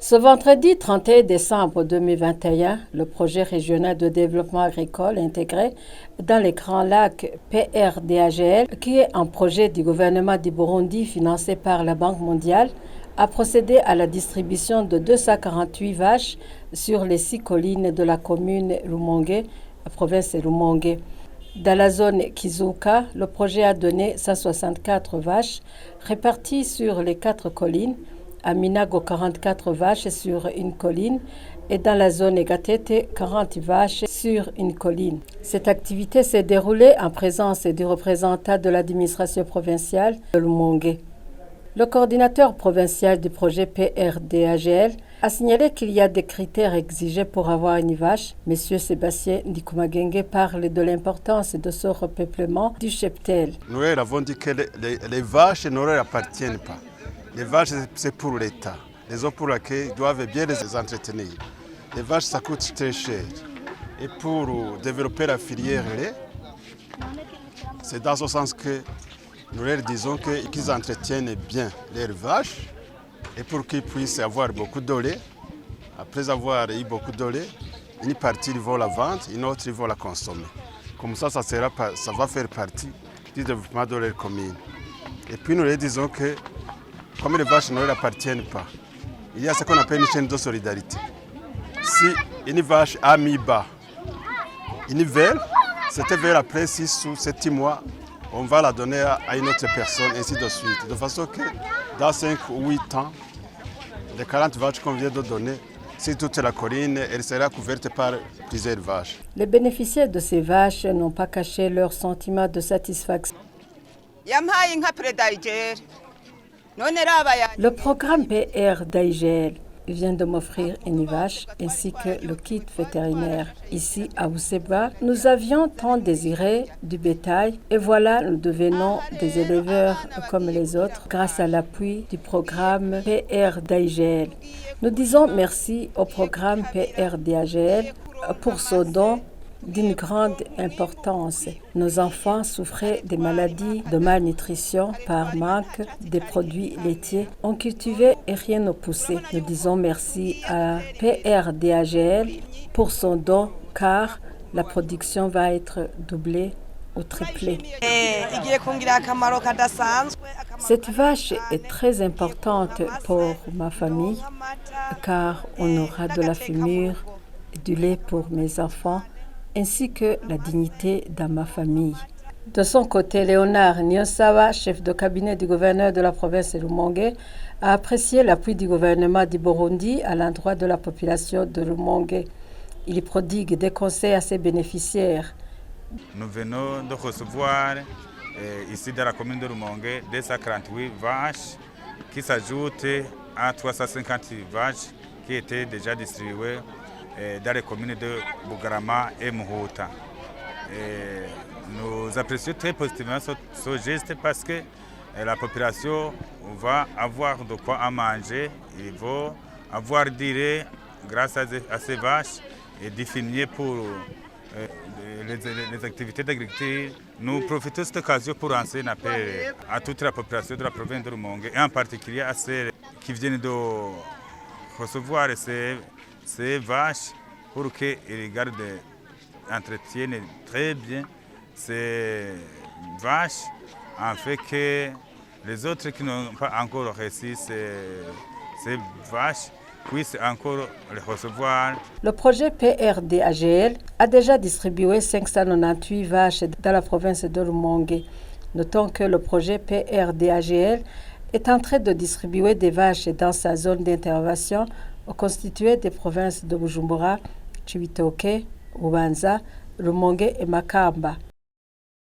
Ce vendredi 31 décembre 2021, le projet régional de développement agricole intégré dans les Grands Lacs PRDAGL, qui est un projet du gouvernement du Burundi financé par la Banque mondiale, a procédé à la distribution de 248 vaches sur les 6 collines de la commune Rumonge, la province Rumonge. Dans la zone Kizuka, le projet a donné 164 vaches réparties sur les 4 collines. À Minago, 44 vaches sur une colline et dans la zone Egatete, 40 vaches sur une colline. Cette activité s'est déroulée en présence du représentant de l'administration provinciale de Rumonge. Le coordinateur provincial du projet PRDAGL a signalé qu'il y a des critères exigés pour avoir une vache. M. Sébastien Ndikumagenge parle de l'importance de ce repeuplement du cheptel. Nous avons dit que les vaches ne leur appartiennent pas. Les vaches, c'est pour l'État. Les raisons pour lesquelles ils doivent bien les entretenir. Les vaches, ça coûte très cher. Et pour développer la filière lait, c'est dans ce sens que nous leur disons qu'ils entretiennent bien leurs vaches et pour qu'ils puissent avoir beaucoup de lait. Après avoir eu beaucoup de lait, une partie ils vont la vendre, une autre ils vont la consommer. Comme ça va faire partie du développement de leur commune. Et puis nous leur disons que comme les vaches ne leur appartiennent pas, il y a ce qu'on appelle une chaîne de solidarité. Si une vache a mis bas une velle, cette velle après 6 ou 7 mois, on va la donner à une autre personne, ainsi de suite. De façon que dans 5 ou 8 ans, les 40 vaches qu'on vient de donner, si toute la colline, elle sera couverte par plusieurs vaches. Les bénéficiaires de ces vaches n'ont pas caché leur sentiment de satisfaction. Le programme PRDAGL vient de m'offrir une vache ainsi que le kit vétérinaire. Ici à Ousseba, nous avions tant désiré du bétail et voilà, nous devenons des éleveurs comme les autres grâce à l'appui du programme PRDAGL. Nous disons merci au programme PRDAGL pour son don d'une grande importance. Nos enfants souffraient des maladies de malnutrition par manque des produits laitiers. On cultivait et rien ne poussait. Nous disons merci à PRDAGL pour son don car la production va être doublée ou triplée. Cette vache est très importante pour ma famille car on aura de la fumure et du lait pour mes enfants ainsi que la dignité dans ma famille. De son côté, Léonard Nyonsawa, chef de cabinet du gouverneur de la province de Rumonge, a apprécié l'appui du gouvernement du Burundi à l'endroit de la population de Rumonge. Il prodigue des conseils à ses bénéficiaires. Nous venons de recevoir ici dans la commune de Rumonge 248 vaches qui s'ajoutent à 350 vaches qui étaient déjà distribuées dans les communes de Bugarama et Muhuta. Nous apprécions très positivement ce geste parce que la population va avoir de quoi à manger, ils vont avoir d'iré grâce à ces vaches et des fumiers pour les activités d'agriculture. Nous profitons de cette occasion pour lancer un appel à toute la population de la province de Rumonge et en particulier à ceux qui viennent de recevoir ces vaches pour qu'ils entretiennent très bien ces vaches, en fait que les autres qui n'ont pas encore reçu ces vaches puissent encore les recevoir. Le projet PRDAGL a déjà distribué 598 vaches dans la province de Rumonge. Notons que le projet PRDAGL est en train de distribuer des vaches dans sa zone d'intervention constituée des provinces de Bujumbura, Cibitoke, Bubanza, Rumonge et Makamba.